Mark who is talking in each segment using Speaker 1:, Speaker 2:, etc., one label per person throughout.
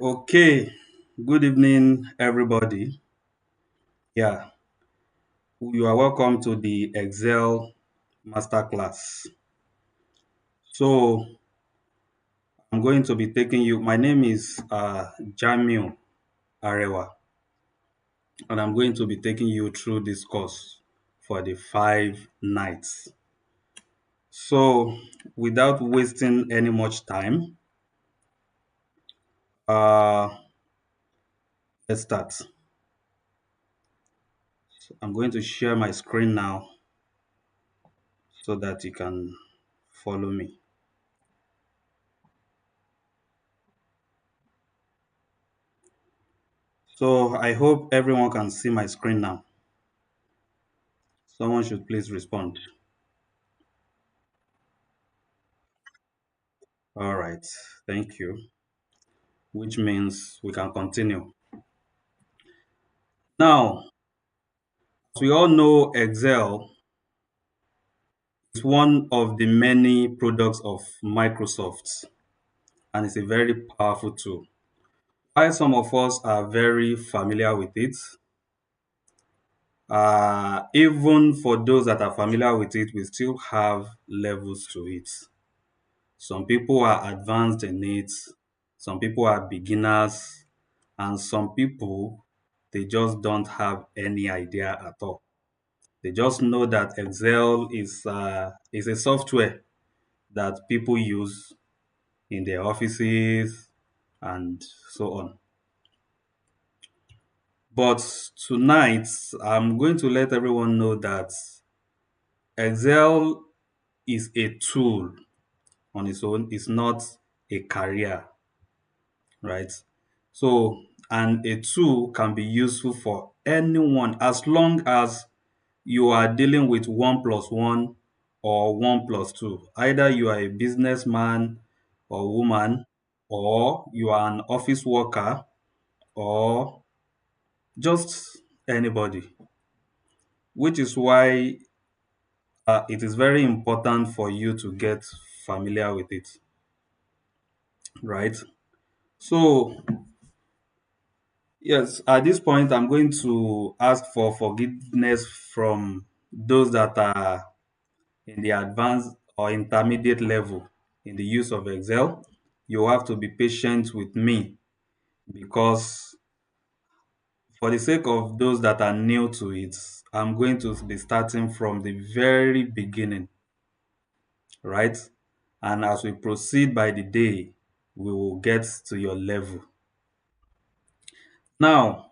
Speaker 1: Okay, good evening, everybody. Yeah, you are welcome to the Excel Masterclass. So, I'm going to be taking you. My name is Jamiu Arewa, and I'm going to be taking you through this course for the 5 nights. So, without wasting any much time, uh, let's start. I'm going to share my screen now so that you can follow me. So I hope everyone can see my screen now. Someone should please respond. All right, thank you. Which means we can continue. Now, as we all know, Excel is one of the many products of Microsoft, and it's a very powerful tool. While some of us are very familiar with it, even for those that are familiar with it, we still have levels to it. Some people are advanced in it, some people are beginners, and some people they just don't have any idea at all. They just know that Excel is a software that people use in their offices and so on. But tonight, I'm going to let everyone know that Excel is a tool on its own. It's not a career, right? So, and a tool can be useful for anyone as long as you are dealing with 1 plus 1 or 1 plus 2. Either you are a businessman or woman, or you are an office worker, or just anybody, which is why it is very important for you to get familiar with it, right? So, yes, at this point, I'm going to ask for forgiveness from those that are in the advanced or intermediate level in the use of Excel. You have to be patient with me because, for the sake of those that are new to it, I'm going to be starting from the very beginning, right? And as we proceed by the day, we will get to your level. Now,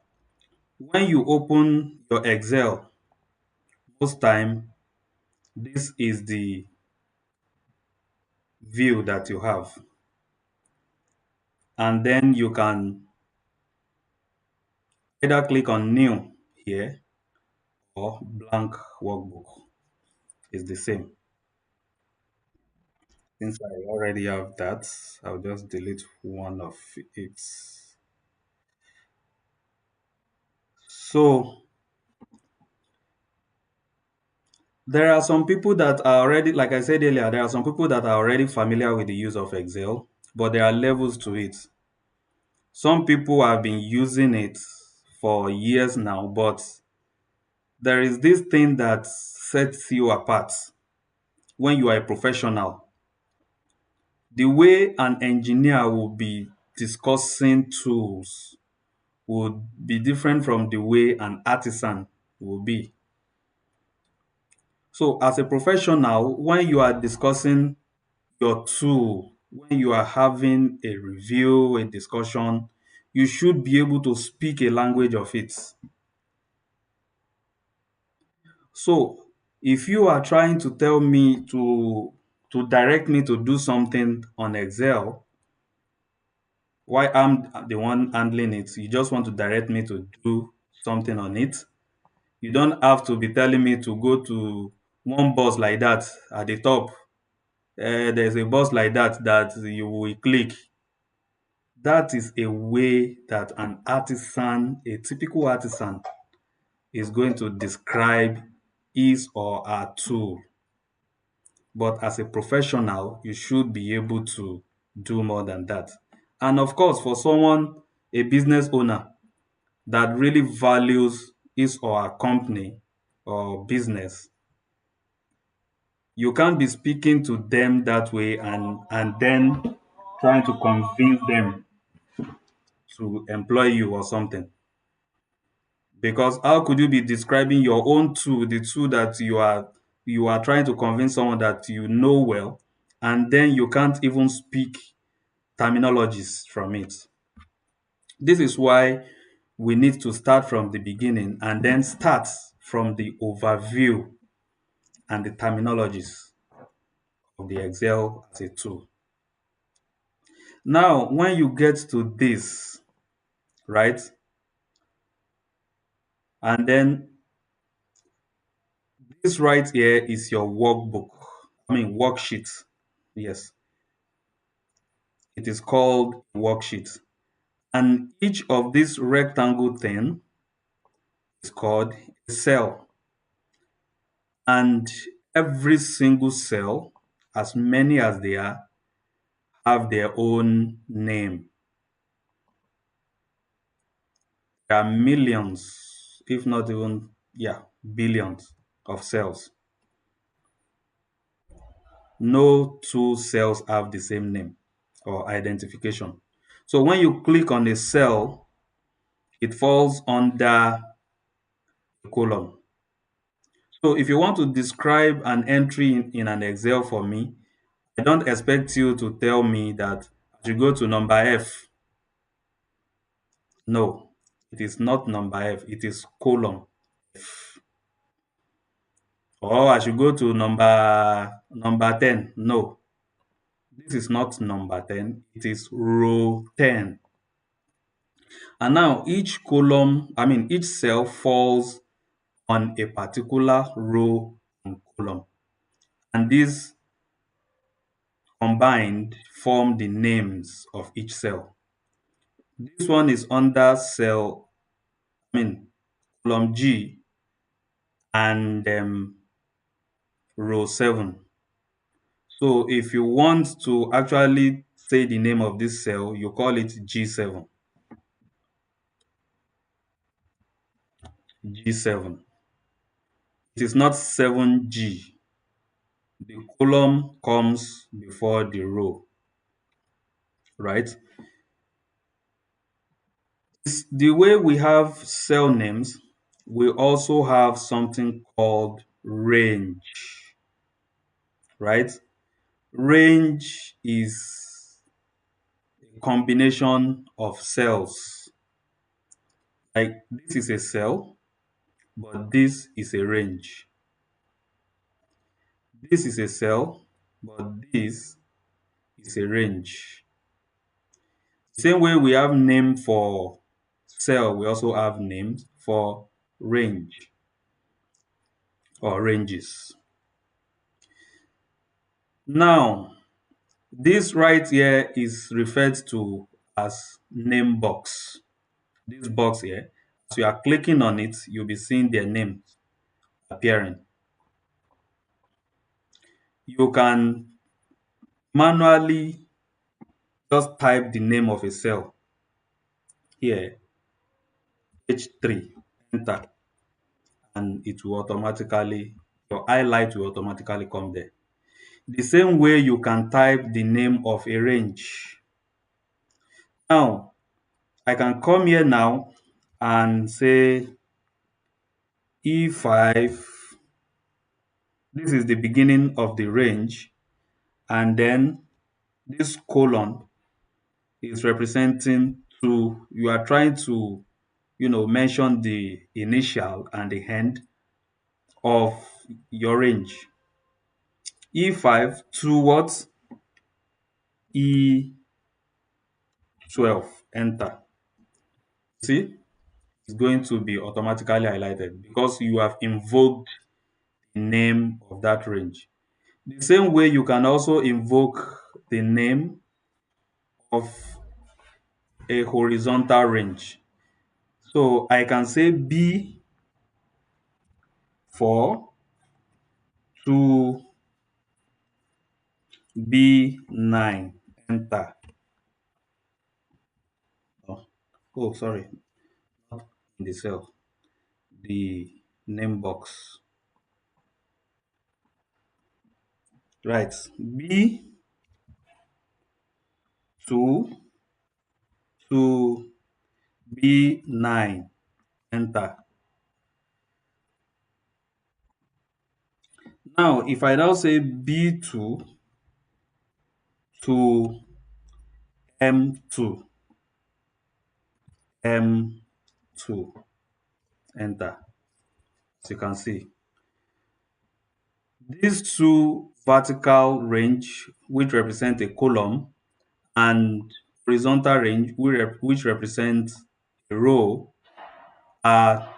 Speaker 1: when you open your Excel, most time this is the view that you have, and then you can either click on new here or blank workbook. Is the same. Since I already have that, I'll just delete one of it. So there are some people that are already, like I said earlier, there are some people that are already familiar with the use of Excel, but there are levels to it. Some people have been using it for years now, but there is this thing that sets you apart when you are a professional. The way an engineer will be discussing tools would be different from the way an artisan will be. So, as a professional, when you are discussing your tool, when you are having a review, a discussion, you should be able to speak a language of it. So, if you are trying to tell me to direct me to do something on Excel, why I'm the one handling it, you just want to direct me to do something on it. You don't have to be telling me to go to one box like that at the top. There's a box like that you will click. That is a way that an artisan, a typical artisan, is going to describe his or her tool. But as a professional, you should be able to do more than that. And of course, for someone, a business owner that really values his or her company or business, you can't be speaking to them that way and then trying to convince them to employ you or something. Because how could you be describing your own tool, the tool that you are trying to convince someone that you know well, and then you can't even speak terminologies from it? This is why we need to start from the beginning and then start from the overview and the terminologies of the Excel as a tool. Now, when you get to this, right, and then this right here is your workbook, I mean, worksheet. Yes, it is called worksheet. And each of these rectangle thing is called a cell. And every single cell, as many as they are, have their own name. There are millions, if not even, yeah, billions of cells. No two cells have the same name or identification. So when you click on a cell, it falls under a column. So if you want to describe an entry in an Excel for me, I don't expect you to tell me that I should go to number F. No, it is not number F, it is column F. Or I should go to number 10. No, this is not number 10, it is row 10. And now each cell falls on a particular row and column. And these combined form the names of each cell. This one is under I mean, column G and row 7. So if you want to actually say the name of this cell, you call it G7. G7. It is not 7G. The column comes before the row, right? The way we have cell names, we also have something called range, right? Range is a combination of cells. Like this is a cell, but this is a range. This is a cell, but this is a range. Same way we have name for cell, we also have names for range or ranges. Now, this right here is referred to as name box. This box here, as you are clicking on it, you'll be seeing their names appearing. You can manually just type the name of a cell here, H3, enter, and it will automatically, your highlight will automatically come there. The same way you can type the name of a range. Now, I can come here now and say E5, this is the beginning of the range, and then this colon is representing two. You are trying to, mention the initial and the end of your range. E5 to what? E12, enter. See, it's going to be automatically highlighted because you have invoked the name of that range. The same way you can also invoke the name of a horizontal range. So I can say B for to B9, enter. Oh, sorry, not in the cell, the name box. Right. B2 to B9. Enter. Now, if I now say B2 to M2, M2, enter. As you can see, these two vertical range, which represent a column, and horizontal range, which represents a row, are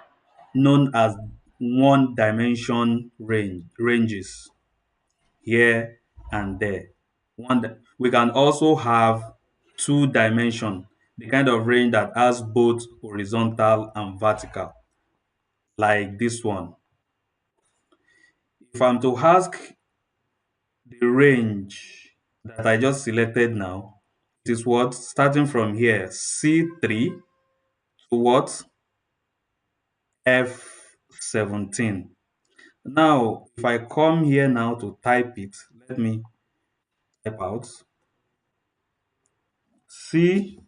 Speaker 1: known as one dimension ranges here and there. We can also have two dimension, the kind of range that has both horizontal and vertical, like this one. If I'm to ask the range that I just selected now, it is what? Starting from here, C3 to what? F17. Now, if I come here now to type it, let me type out C3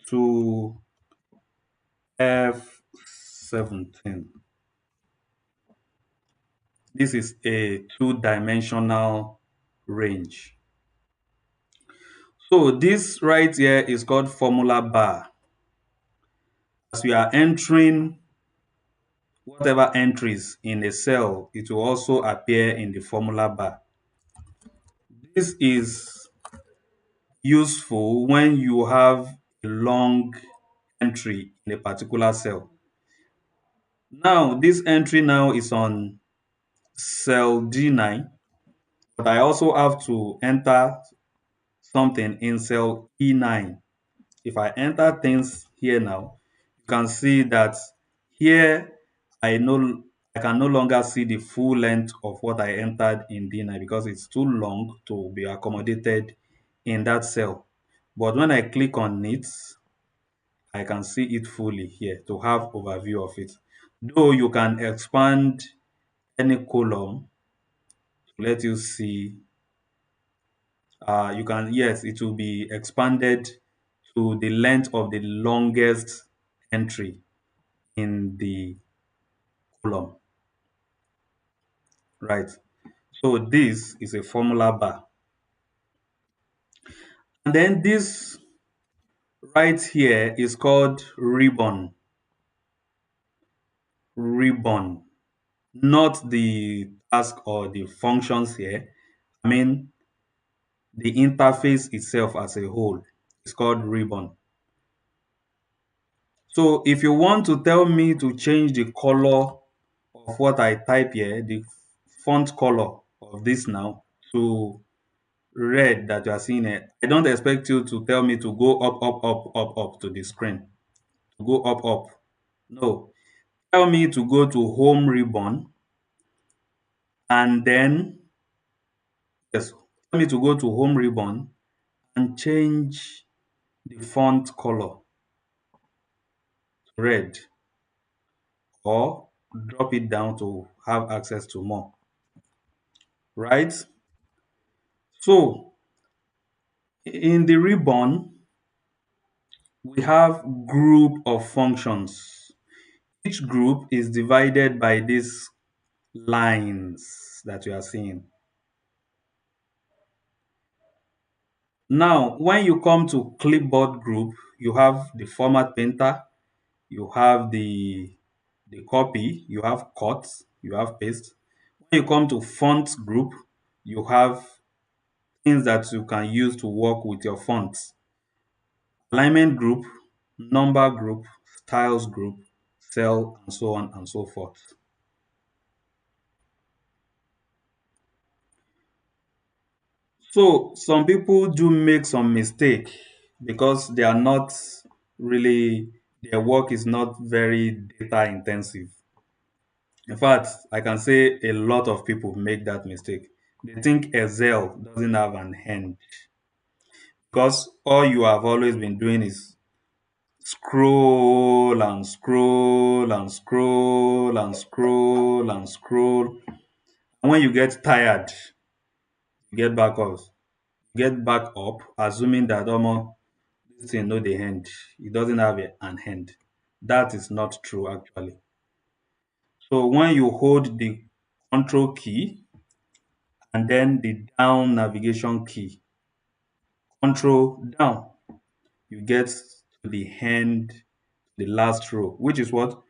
Speaker 1: to F17. This is a two-dimensional range. So this right here is called formula bar. As we are entering whatever entries in a cell, it will also appear in the formula bar. This is useful when you have a long entry in a particular cell. Now, this entry now is on cell D9, but I also have to enter something in cell E9. If I enter things here now, you can see that here I can no longer see the full length of what I entered in D9 because it's too long to be accommodated in that cell. But when I click on it, I can see it fully here to have overview of it. Though you can expand any column to let you see, you can, yes, it will be expanded to the length of the longest entry in the column, right? So this is a formula bar. And then this right here is called ribbon, not the task or the functions here. I mean, the interface itself as a whole is called ribbon. So if you want to tell me to change the color of what I type here, the font color of this now to red that you are seeing it, I don't expect you to tell me to go up, up, up, up, up to the screen. To go up, up. No. Tell me to go to home ribbon and then, yes, tell me to go to home ribbon and change the font color to red or drop it down to have access to more, right? So in the ribbon, we have group of functions. Each group is divided by these lines that you are seeing. Now, when you come to clipboard group, you have the format painter, you have the copy, you have cut, you have paste. When you come to font group, you have things that you can use to work with your fonts. Alignment group, number group, styles group, cell, and so on and so forth. So some people do make some mistake because they are not really, their work is not very data intensive. In fact, I can say a lot of people make that mistake. They think Excel doesn't have an end. because all you have always been doing is scroll and scroll and scroll and scroll and scroll. And when you get tired, you get back up, assuming that almost this thing no dey end. It doesn't have an end. That is not true actually. So when you hold the control key and then the down navigation key, control down, you get to the end, the last row, which is what?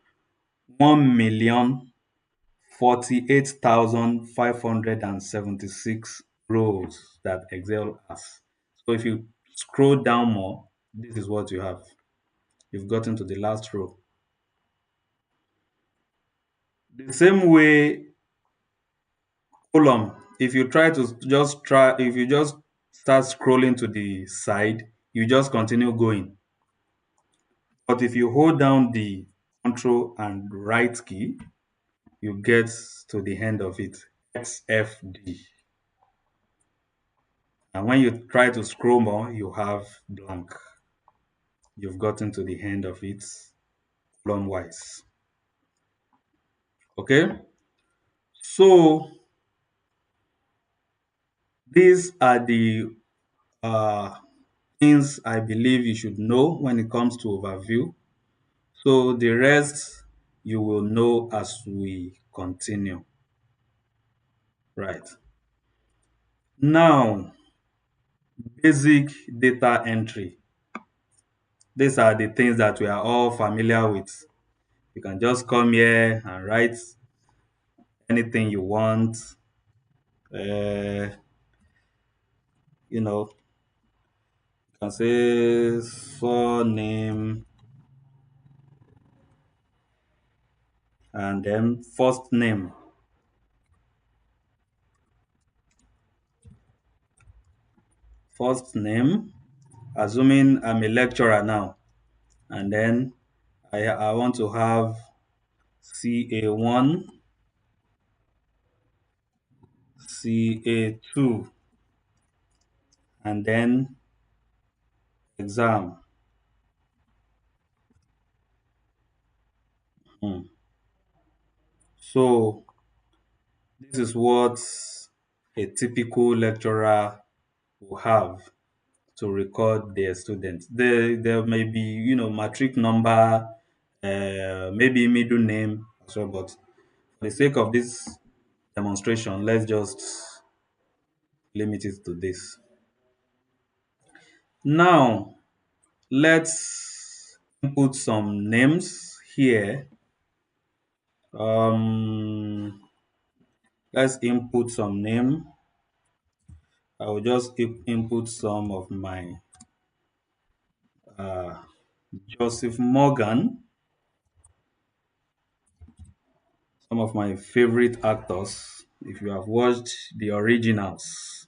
Speaker 1: 1,048,576 rows that Excel has. So if you scroll down more, this is what you have. You've gotten to the last row. The same way column, if you just start scrolling to the side, you just continue going. But if you hold down the control and right key, you get to the end of it, XFD. And when you try to scroll more, you have blank. You've gotten to the end of it column wise. Okay? So these are the uh, things I believe you should know when it comes to overview. So the rest you will know as we continue. Right. Now, basic data entry. These are the things that we are all familiar with. You can just come here and write anything you want. Uh, you know, you can say surname and then first name. First name, assuming I'm a lecturer now, and then I want to have CA1, CA2, and then exam. Hmm. So this is what a typical lecturer will have to record their students. There may be, matric number, maybe middle name as well, but for the sake of this demonstration, let's just limit it to this. Now, let's input some names here. Let's input some name. I will just input some of my uh, Joseph Morgan, some of my favorite actors. If you have watched the originals,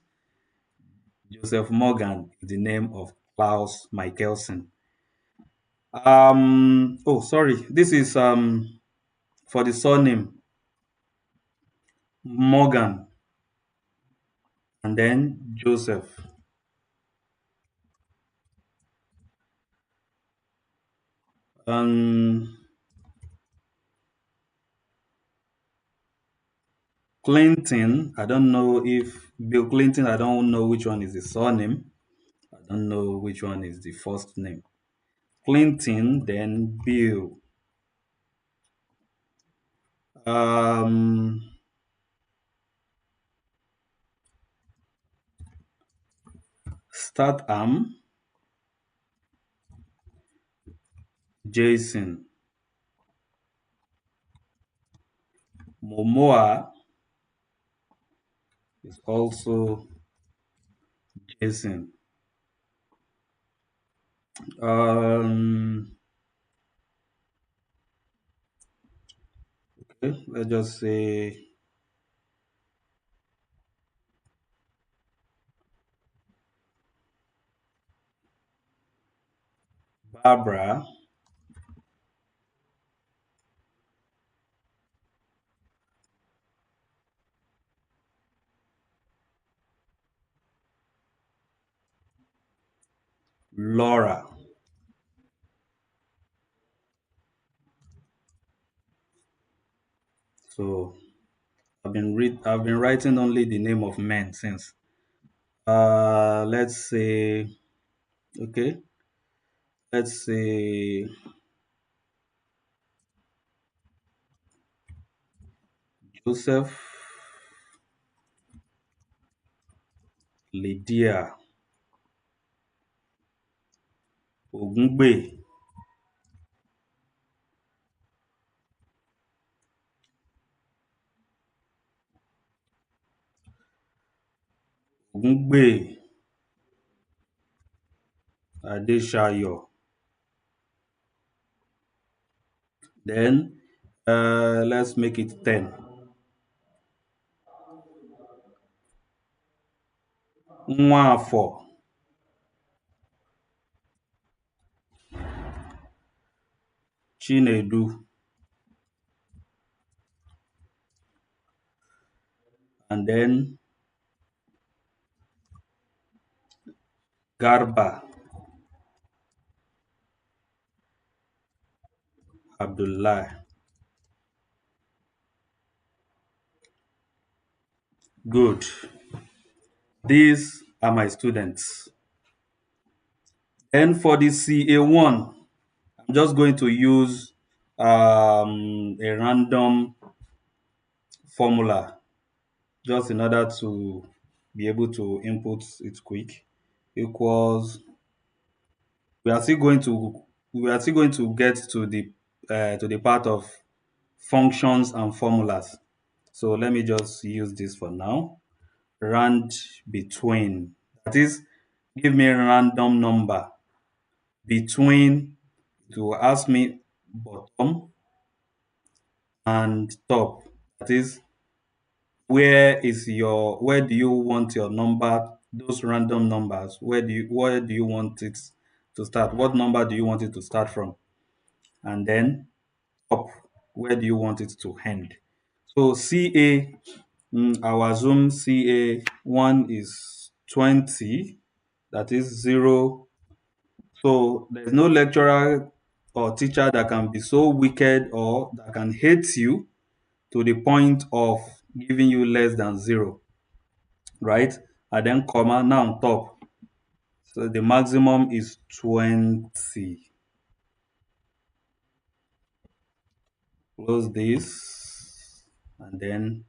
Speaker 1: Joseph Morgan is the name of Klaus Michelsen. Oh, sorry. This is for the surname Morgan and then Joseph. Um, Clinton. I don't know if Bill Clinton. I don't know which one is the surname. I don't know which one is the first name. Clinton, then Bill. Um, Statham, Jason. Momoa is also Jason. Um, okay, let's just say Barbara. Laura. So I've been writing only the name of men since. Let's say okay. Let's say Joseph, Lydia, Ogungbe, Ogungbe, Adeshayo. Then let's make it 10. Nwafo, Chinedu, and then Garba, Abdullah. Good. These are my students. And for the CA1, I'm just going to use a random formula just in order to be able to input it quick. Equals, we are still going to get to the part of functions and formulas. So let me just use this for now. Rand between, that is, give me a random number between, it will ask me bottom and top. That is, where do you want your number, those random numbers, where do you want it to start? What number do you want it to start from? And then top, where do you want it to end? So CA, our assume CA1 is 20, that is 0. So there's no lecturer or teacher that can be so wicked or that can hate you to the point of giving you less than 0, right? And then comma, now on top. So the maximum is 20. Close this and then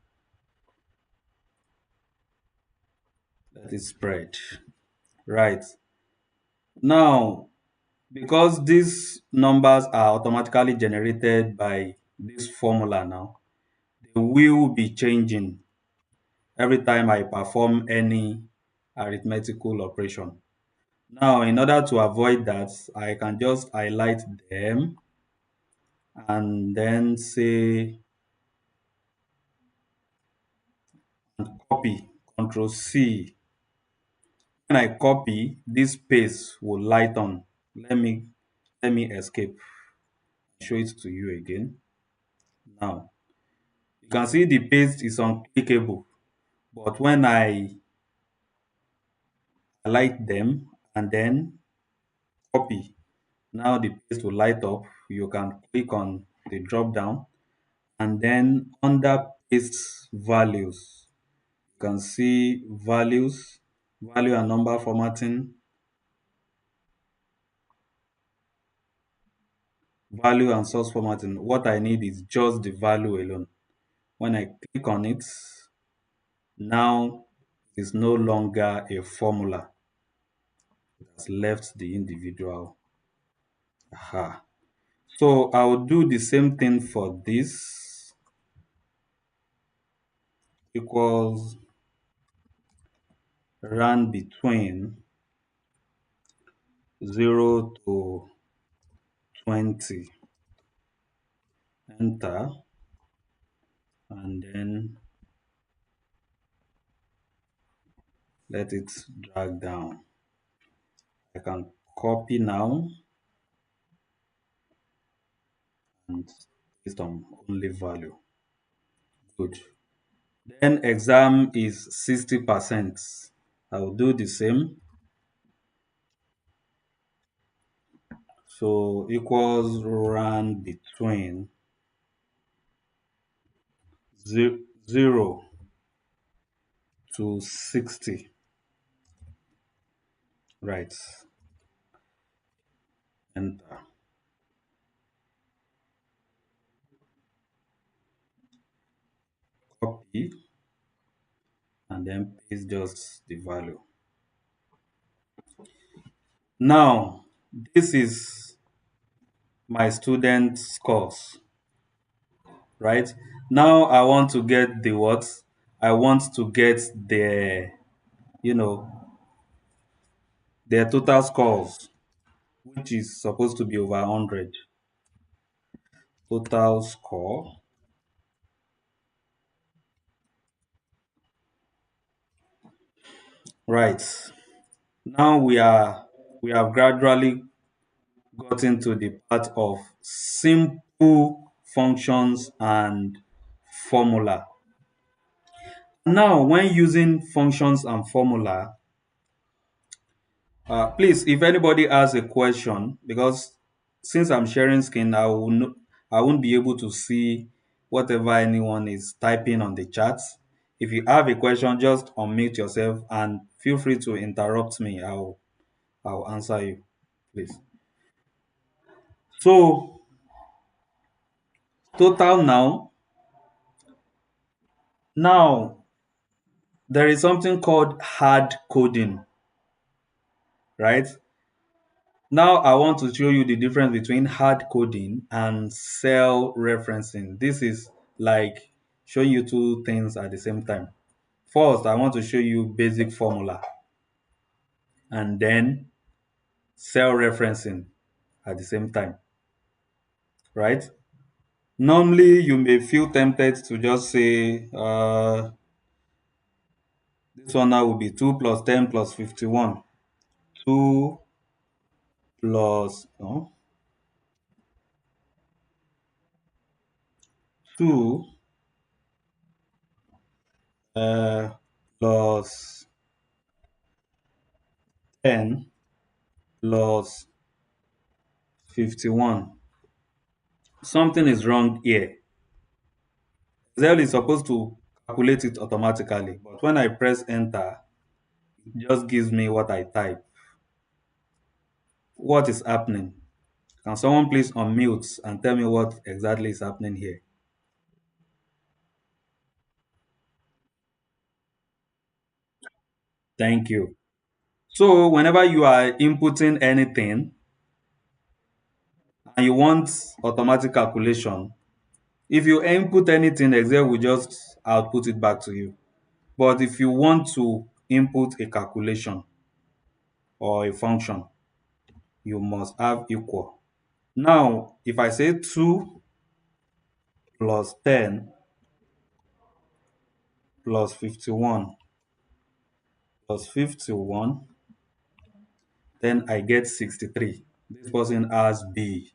Speaker 1: let it spread. Right. Now, because these numbers are automatically generated by this formula now, they will be changing every time I perform any arithmetical operation. Now, in order to avoid that, I can just highlight them and then say and copy, Control C. When I copy, this space will light on. Let me escape. Show it to you again. Now, you can see the paste is unclickable, but when I highlight them and then copy, now the paste will light up. You can click on the drop down and then under paste values, you can see values, value and number formatting, value and source formatting. What I need is just the value alone. When I click on it, now it's no longer a formula. It has left the individual. Aha. So I'll do the same thing for this. Equals run between 0 to 20. Enter and then let it drag down. I can copy now and paste on only value. Good. Then exam is 60%. I will do the same. So equals run between 0 to 60. Right. Enter. Copy and then paste just the value. Now, this is my student scores, right? Now I want to get the what? I want to get you know, their total scores, which is supposed to be over 100. Total score. Right. Now we have gradually gotten to the part of simple functions and formula. Now, when using functions and formula, please, if anybody has a question, because since I'm sharing screen, I won't be able to see whatever anyone is typing on the chat. If you have a question, just unmute yourself and feel free to interrupt me. I'll answer you, please. So total now there is something called hard coding, right? Now I want to show you the difference between hard coding and cell referencing. This is like showing you two things at the same time. First, I want to show you basic formula and then cell referencing at the same time, right? Normally, you may feel tempted to just say, this one now will be 2 plus 10 plus 51. 2 plus, no, 2 uh, plus 10 plus 51. Something is wrong here. Excel is supposed to calculate it automatically, but when I press enter, it just gives me what I type. What is happening? Can someone please unmute and tell me what exactly is happening here? Thank you. So whenever you are inputting anything and you want automatic calculation, if you input anything, Excel will just output it back to you. But if you want to input a calculation or a function, you must have equal. Now, if I say 2 plus 10 plus 51 plus 51, then I get 63. This person has B.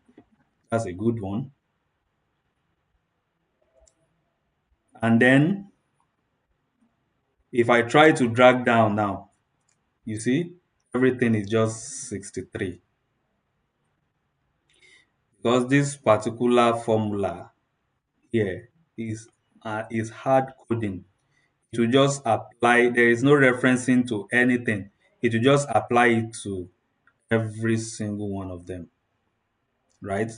Speaker 1: That's a good one. And then if I try to drag down now, you see, everything is just 63. Because this particular formula here is hard coding. It will just apply, there is no referencing to anything. It will just apply it to every single one of them, right?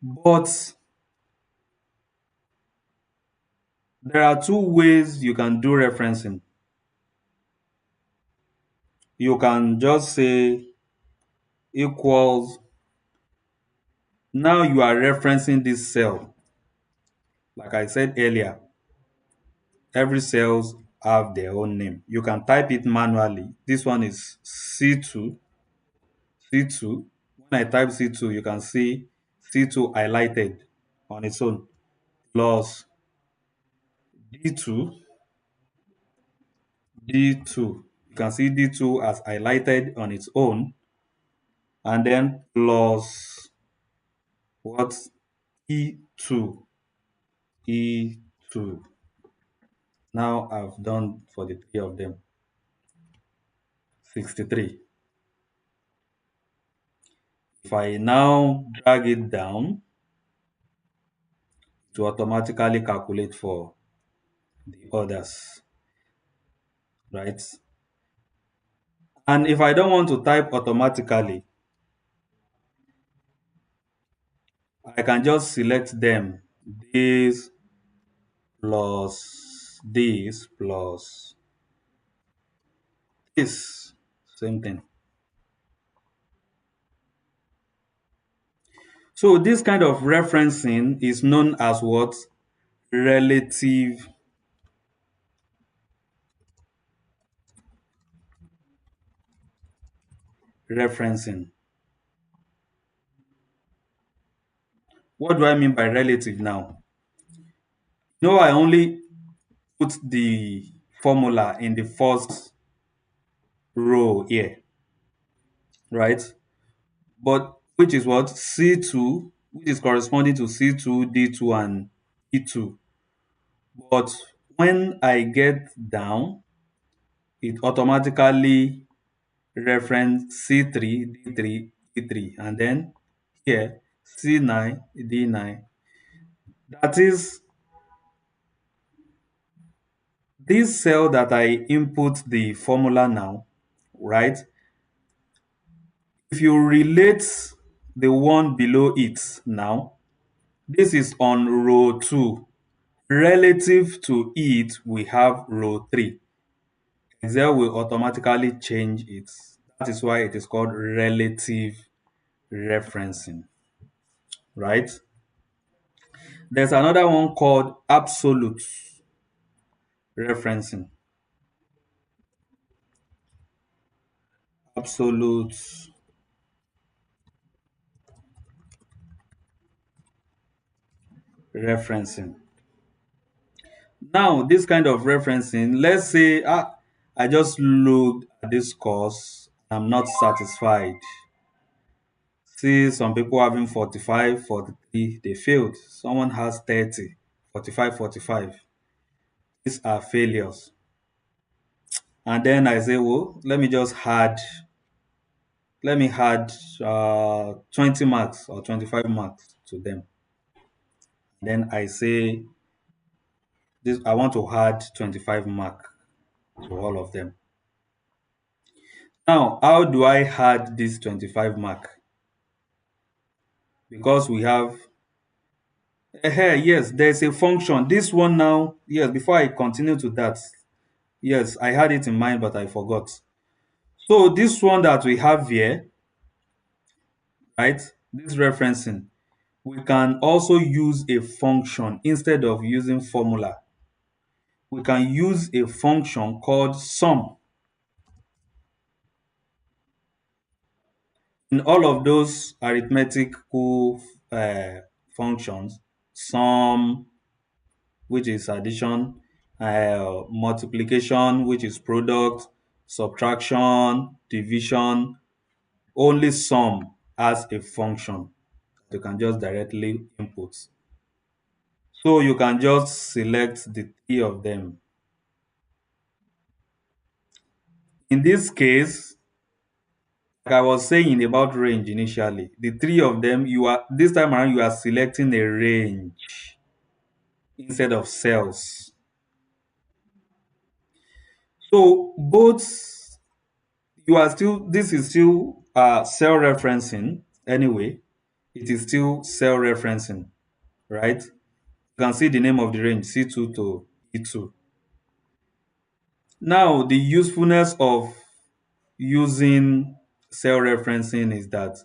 Speaker 1: But there are two ways you can do referencing. You can just say equals. Now you are referencing this cell. Like I said earlier, every cells have their own name. You can type it manually. This one is C2, C2. When I type C2, you can see C2 highlighted on its own plus D2, D2. You can see D2 as highlighted on its own and then plus what? E2, E2. Now I've done for the three of them, 63. If I now drag it down, it will automatically calculate for the others, right? And if I don't want to type automatically, I can just select them. This plus this plus this. Same thing. So this kind of referencing is known as what? Relative referencing. What do I mean by relative now? No, I only put the formula in the first row here, right? But which is what? C2, which is corresponding to C2, D2, and E2. But when I get down, it automatically reference C3, D3, E3, and then here C9, D9. That is this cell that I input the formula now, right? If you relate the one below it now, this is on row 2. Relative to it, we have row 3. Excel will automatically change it. That is why it is called relative referencing, right? There's another one called absolute referencing. Absolute referencing. Now, this kind of referencing, let's say I just looked at this course, I'm not satisfied. See some people having 45, 43, they failed. Someone has 30, 45, 45. These are failures. And then I say, well, let me add 20 marks or 25 marks to them. Then I say, this I want to add 25 mark to all of them. Now, how do I add this 25 mark? Because we have, yes, there's a function. This one now, yes, before I continue to that, yes, I had it in mind, but I forgot. So this one that we have here, right, this referencing, we can also use a function instead of using formula. We can use a function called sum. In all of those arithmetical functions, sum, which is addition, multiplication, which is product, subtraction, division, only sum has a function you can just directly input. So you can just select the three of them. In this case, like I was saying about range initially, the three of them, you are this time around you are selecting a range instead of cells. So both you are still this is still cell referencing anyway. It is still cell referencing, right? You can see the name of the range C2 to E2. Now the usefulness of using cell referencing is that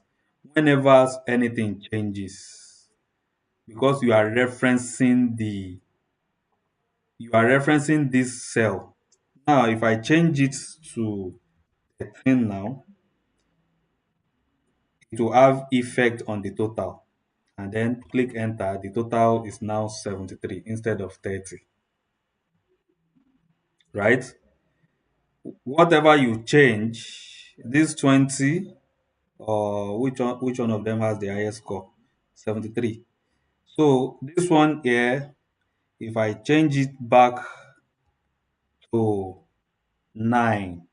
Speaker 1: whenever anything changes, because you are referencing this cell. Now if I change it to 13 now, it will have effect on the total. And then click enter, the total is now 73 instead of 30, right? Whatever you change, this 20 or which one of them has the highest score? 73. So this one here, if I change it back to 9,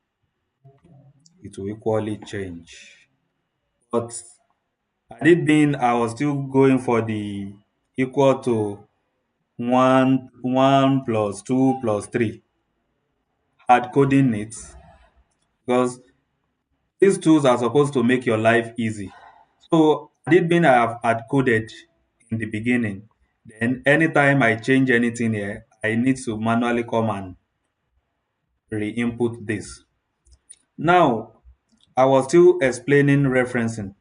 Speaker 1: it will equally change. But Had it been I was still going for the equal to 1 plus 2 plus 3, hard coding it, because these tools are supposed to make your life easy. So had it been I have hard coded in the beginning, then anytime I change anything here, I need to manually come and re-input this. Now, I was still explaining referencing.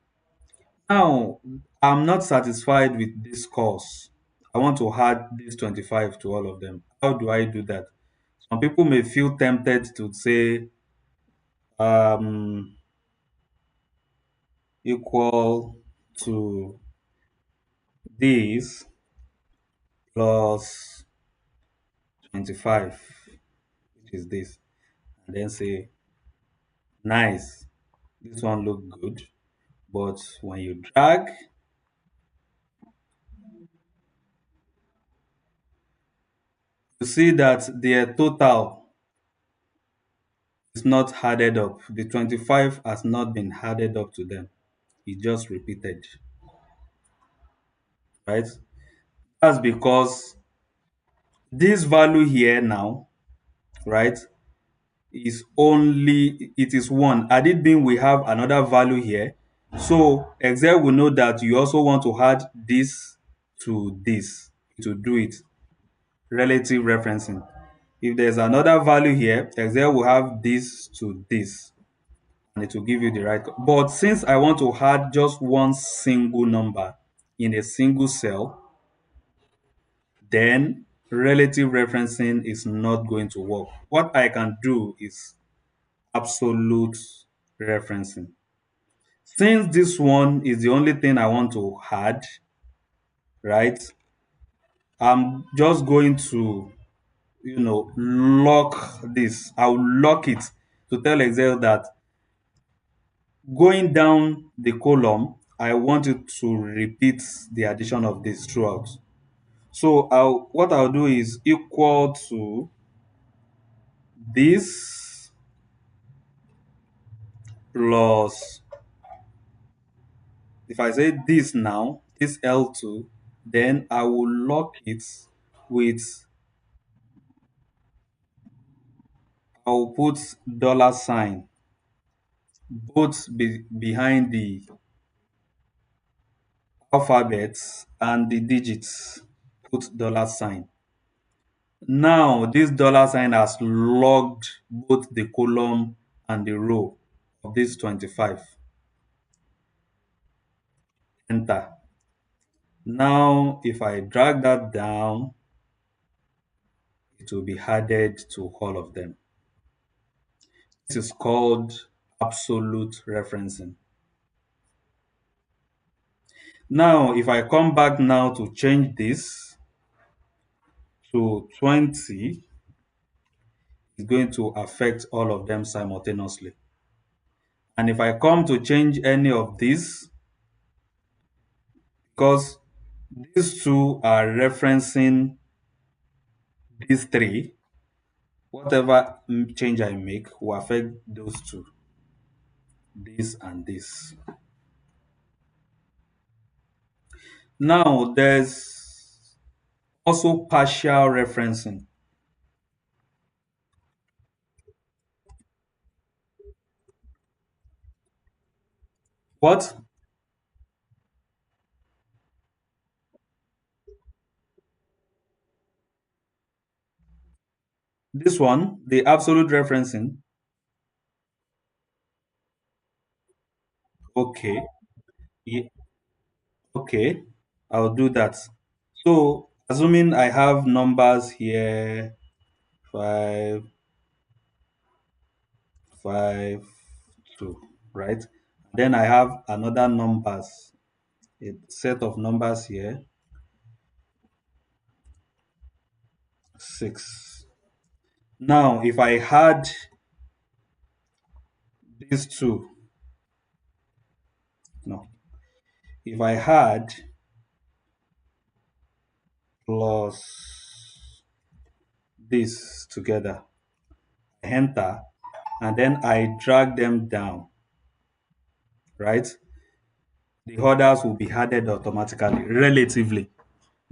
Speaker 1: Now, I'm not satisfied with this course. I want to add this 25 to all of them. How do I do that? Some people may feel tempted to say um, equal to this plus 25, which is this, and then say, nice, this one look good. But when you drag, you see that their total is not added up. The 25 has not been added up to them. It just repeated, right? That's because this value here now, right, is only, it is one. Had it been we have another value here, so Excel will know that you also want to add this to this to do it. Relative referencing. If there's another value here, Excel will have this to this, and it will give you the right. But since I want to add just one single number in a single cell, then relative referencing is not going to work. What I can do is absolute referencing. Since this one is the only thing I want to add, right? I'm just going to, lock this. I'll lock it to tell Excel that going down the column, I want it to repeat the addition of this throughout. So what I'll do is equal to this plus, if I say this now, this L2, then I will lock it with, I'll put dollar sign both behind the alphabets and the digits. Put dollar sign. Now, this dollar sign has logged both the column and the row of this 25. Enter. Now, if I drag that down, it will be added to all of them. This is called absolute referencing. Now, if I come back now to change this to 20, it's going to affect all of them simultaneously. And if I come to change any of these, because these two are referencing these three, whatever change I make will affect those two, this and this. Now, there's also partial referencing. What? This one, the absolute referencing. Okay. Okay. I'll do that. So, assuming I have numbers here, 5, 5, 2, right? Then I have another numbers, a set of numbers here, 6. Now, if I had these two, no, if I had plus this together, enter, and then I drag them down, right? the others will be added automatically, relatively,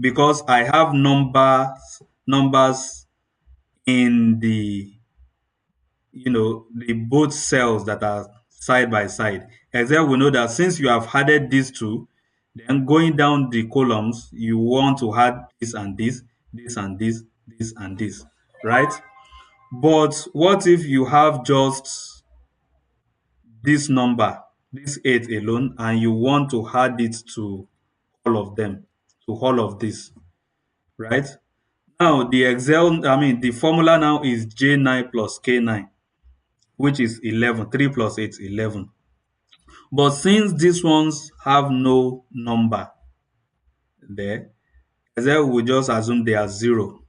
Speaker 1: because I have numbers in the both cells that are side by side. Excel will know that since you have added these two, then going down the columns, you want to add this and this and this and this, right? But what if you have just this number, this 8 alone, and you want to add it to all of them, to all of this, right? Now, the formula now is J9 plus K9, which is 11. 3 plus 8 is 11. But since these ones have no number there, Excel will just assume they are 0.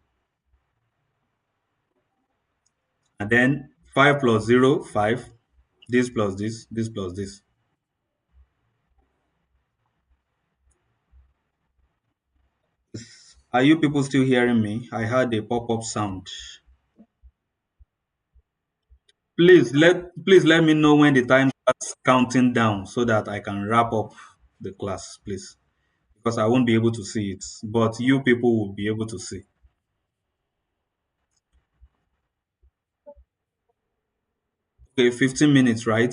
Speaker 1: And then 5 plus 0, 5. This plus this plus this. Are you people still hearing me? I heard a pop-up sound. Please let me know when the time starts counting down so that I can wrap up the class, please. Because I won't be able to see it, but you people will be able to see. Okay, 15 minutes, right?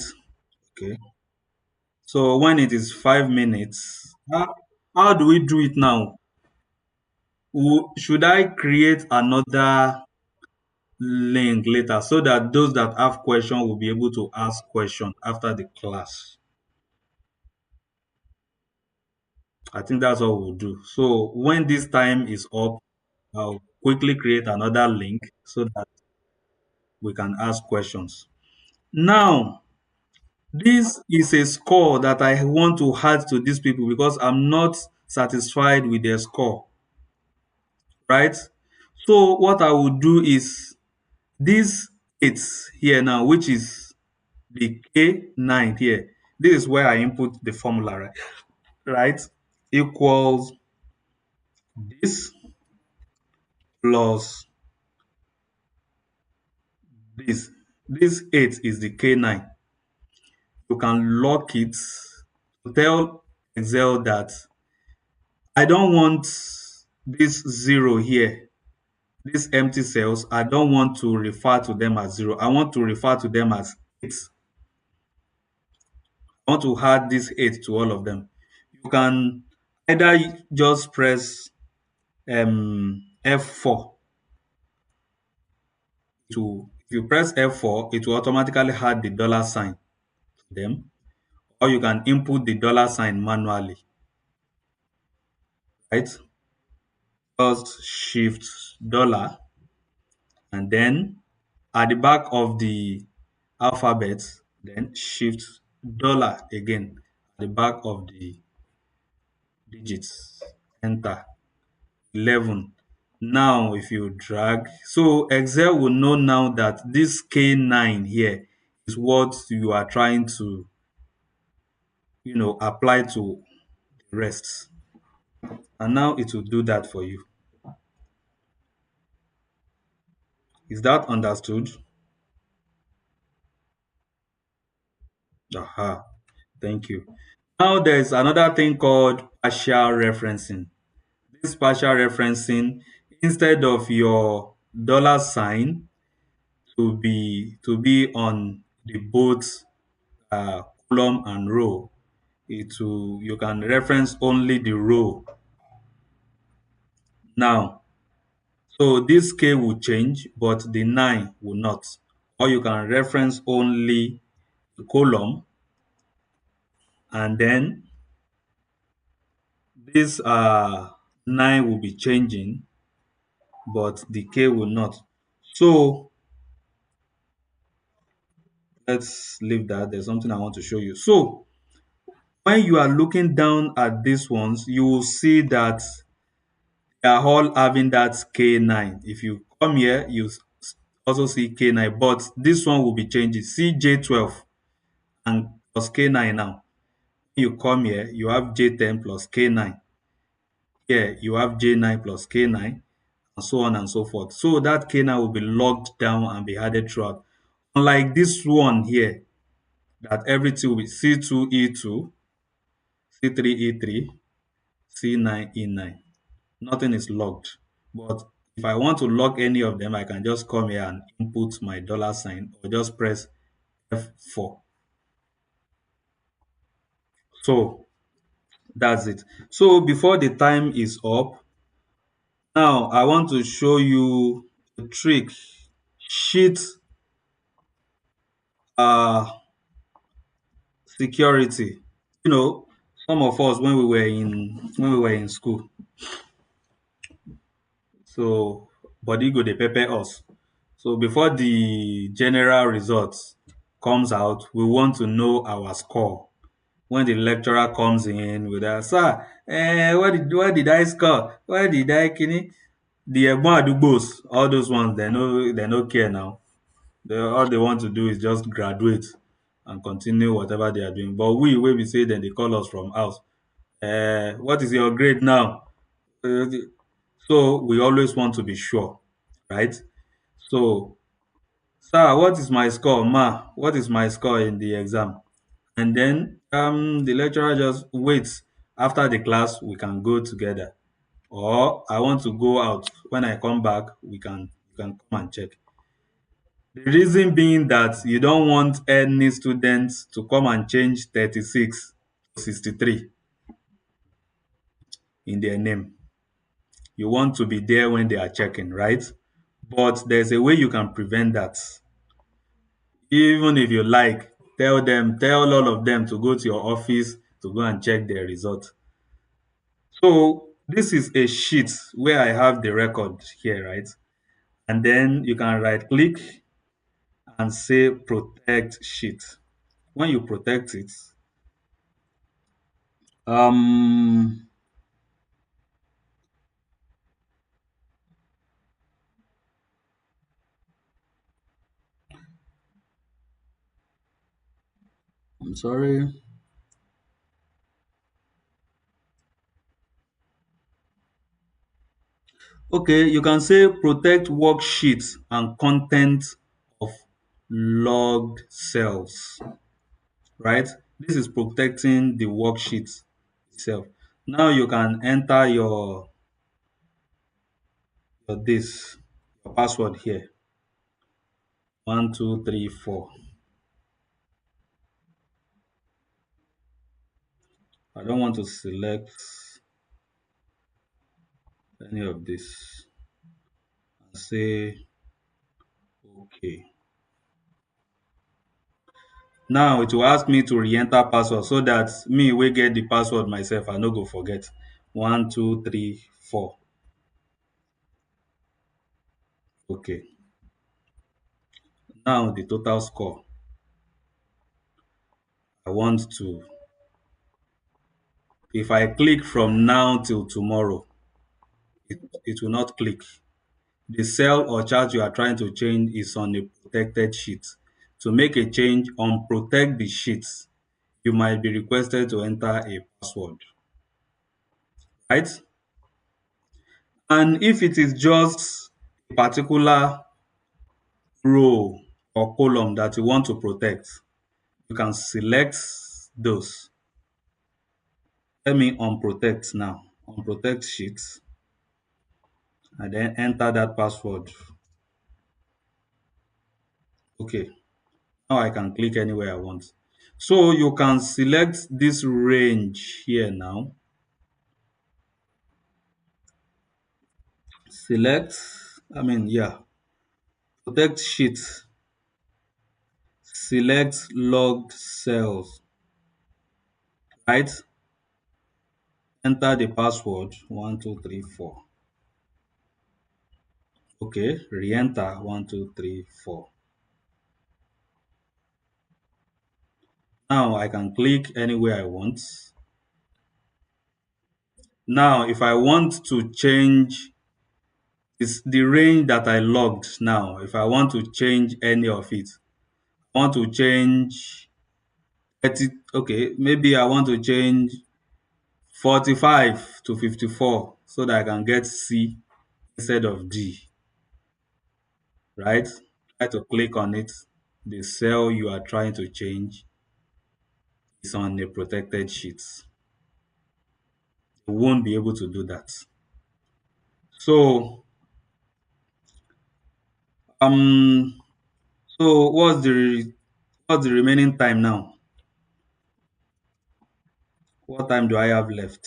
Speaker 1: Okay. So when it is 5 minutes, how do we do it now? Should I create another link later so that those that have question will be able to ask question after the class? I think that's what we'll do. So when this time is up, I'll quickly create another link so that we can ask questions. Now, this is a score that I want to add to these people because I'm not satisfied with their score, right? So what I will do is this 8 here now, which is the K9 here. This is where I input the formula, right? Right? Equals this plus this. This 8 is the K9. You can lock it to tell Excel that I don't want this 0 here. These empty cells, I don't want to refer to them as 0. I want to refer to them as 8. I want to add this 8 to all of them. You can either just press F4 if you press F4, it will automatically add the dollar sign to them, or you can input the dollar sign manually, right? Just shift dollar, and then at the back of the alphabet, then shift dollar again at the back of the digits. Enter 11. Now, if you drag, so Excel will know now that this K9 here is what you are trying to, apply to the rest. And now it will do that for you. Is that understood? Aha, thank you. Now there's another thing called partial referencing. This partial referencing, instead of your dollar sign to be on the both column and row, you can reference only the row. Now, so this K will change, but the 9 will not. Or you can reference only the column, and then this 9 will be changing, but the K will not. So let's leave that. There's something I want to show you. So when you are looking down at these ones, you will see that they are all having that K9. If you come here, you also see K9, but this one will be changing. See J12 and plus K9 now. When you come here, you have J10 plus K9. Here, you have J9 plus K9, and so on and so forth. So that K9 will be locked down and be added throughout. Unlike this one here, that everything will be C2E2, C3E3, C9E9. Nothing is logged. But if I want to log any of them, I can just come here and input my dollar sign or just press F4. So that's it. So before the time is up, now I want to show you a trick. Sheet uh security. You know, some of us when we were in school, so body go dey pepper us. So before the general results comes out, we want to know our score. When the lecturer comes in with that, sir, what did I score? What did I kini? The Egbon Adugbos, all those ones, they no care now. All they want to do is just graduate and continue whatever they are doing. But we say then they call us from house. What is your grade now? Uh, so we always want to be sure, right? So, sir, what is my score? Ma, what is my score in the exam? And then the lecturer just waits. After the class, we can go together. Or I want to go out. When I come back, we can come and check. The reason being that you don't want any students to come and change 36 to 63 in their name. You want to be there when they are checking, right? But there's a way you can prevent that. Even if you like, tell all of them to go to your office to go and check their result. So this is a sheet where I have the record here, right? And then you can right click and say protect sheet. When you protect it, um I'm sorry. Okay, you can say protect worksheets and content of logged cells, right? This is protecting the worksheet itself. Now you can enter your password here. 1234. I don't want to select any of this and say okay. Now it will ask me to re-enter password so that me wey get the password myself I no go forget. 1234. Okay. Now the total score. I want to, if I click from now till tomorrow, it will not click. The cell or chart you are trying to change is on a protected sheet. To make a change, unprotect the sheet. You might be requested to enter a password, right? And if it is just a particular row or column that you want to protect, you can select those. Let me unprotect now. Unprotect sheets and then enter that password. Okay, now I can click anywhere I want. So you can select this range here now. Select, yeah, protect sheets. Select logged cells, right? Enter the password 1234. Okay, re-enter 1234. Now I can click anywhere I want. Now if I want to change, it's the range that I logged now. If I want to change any of it, I want to change 30, okay, maybe I want to change 45 to 54 so that I can get C instead of D, right? Try to click on it. The cell you are trying to change is on a protected sheet. You won't be able to do that. So um so what's the remaining time now? What time do I have left?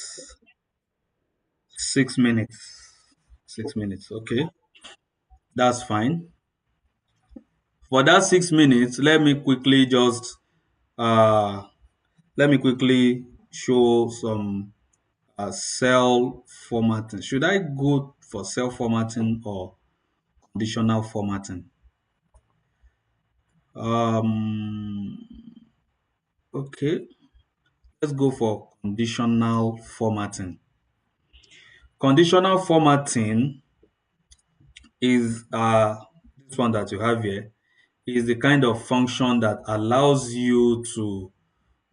Speaker 1: 6 minutes. 6 minutes. Okay, that's fine. For that 6 minutes, uh let me quickly show some cell formatting. Should I go for cell formatting or conditional formatting? Um, okay, let's go for conditional formatting. Conditional formatting is this one that you have here is the kind of function that allows you to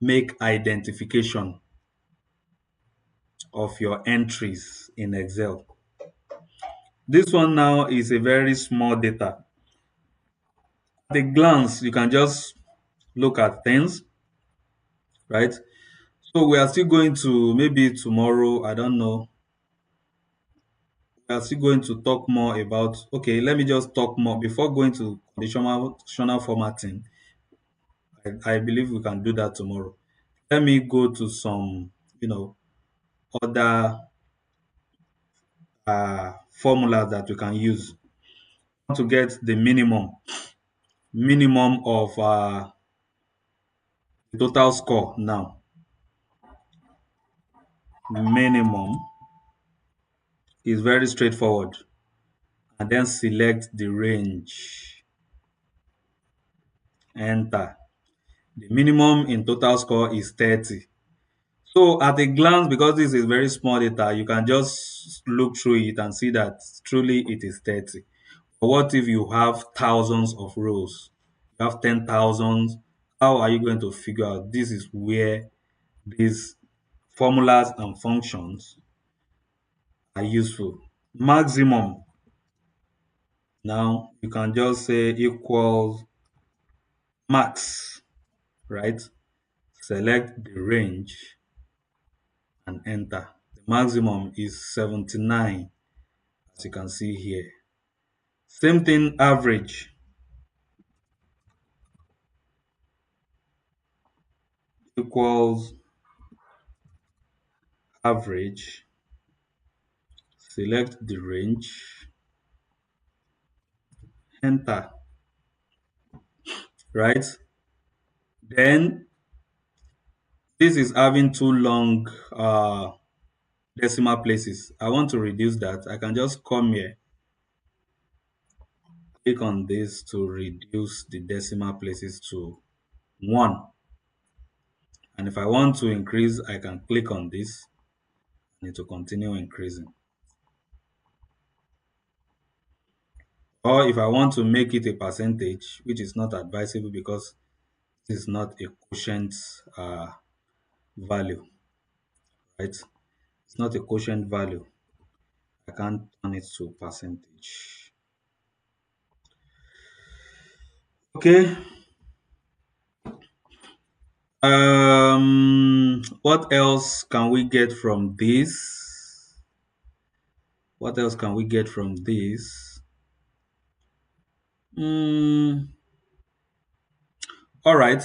Speaker 1: make identification of your entries in Excel. This one now is a very small data. At a glance, you can just look at things, right? So we are still going to maybe tomorrow, I don't know, we are still going to talk more about, okay, let me just talk more before going to conditional formatting. I believe we can do that tomorrow. Let me go to some, other formulas that we can use to get the minimum of the total score now. Minimum is very straightforward, and then select the range, enter. The minimum in total score is 30. So at a glance, because this is very small data, you can just look through it and see that truly it is 30. But what if you have thousands of rows? You have 10,000. How are you going to figure out? This is where these formulas and functions are useful. Maximum. Now you can just say equals max, right? Select the range and enter. The maximum is 79, as you can see here. Same thing, average equals average. Select the range, enter, right? Then this is having too long decimal places. I want to reduce that. I can just come here, click on this to reduce the decimal places to 1. And if I want to increase, I can click on this and it will continue increasing. Or if I want to make it a percentage, which is not advisable because this is not a quotient value, right? It's not a quotient value. I can't turn it to percentage. Okay. What else can we get from this? What else can we get from this? Mm, all right.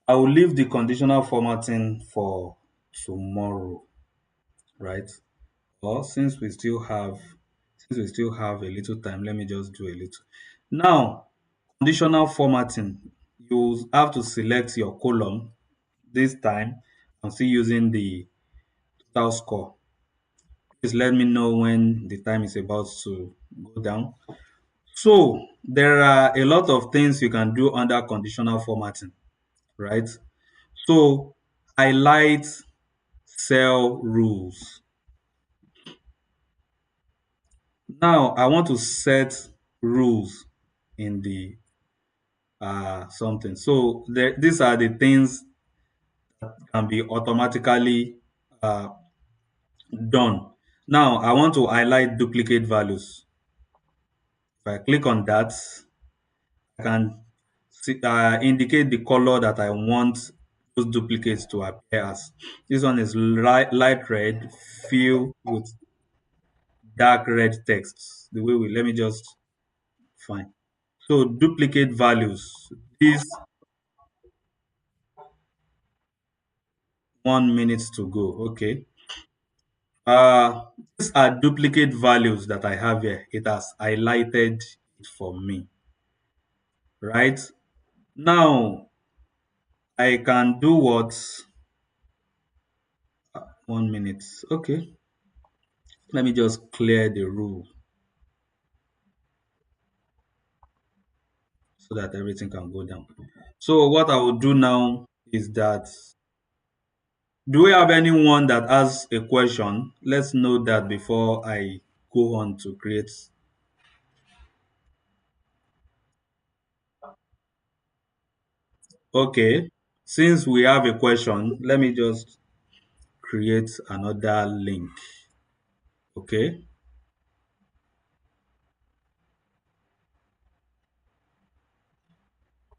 Speaker 1: I will leave the conditional formatting for tomorrow, right? Or since we still have a little time, let me just do a little. Now, conditional formatting, you have to select your column this time. I'm still using the total score. Please let me know when the time is about to go down. So there are a lot of things you can do under conditional formatting, right? So highlight cell rules. Now I want to set rules in the something. So these are the things can be automatically uh, done. Now I want to highlight duplicate values. If I click on that, I can indicate the color that I want those duplicates to appear as. This one is light red filled with dark red text. The way we let me just find. So duplicate values. These 1 minute to go. Okay. These are duplicate values that I have here. It has highlighted it for me, right? Now I can do what? 1 minute. Okay. Let me just clear the rule so that everything can go down. So what I will do now is that, do we have anyone that has a question? Let's know that before I go on to create. Okay. Since we have a question, let me just create another link. Okay.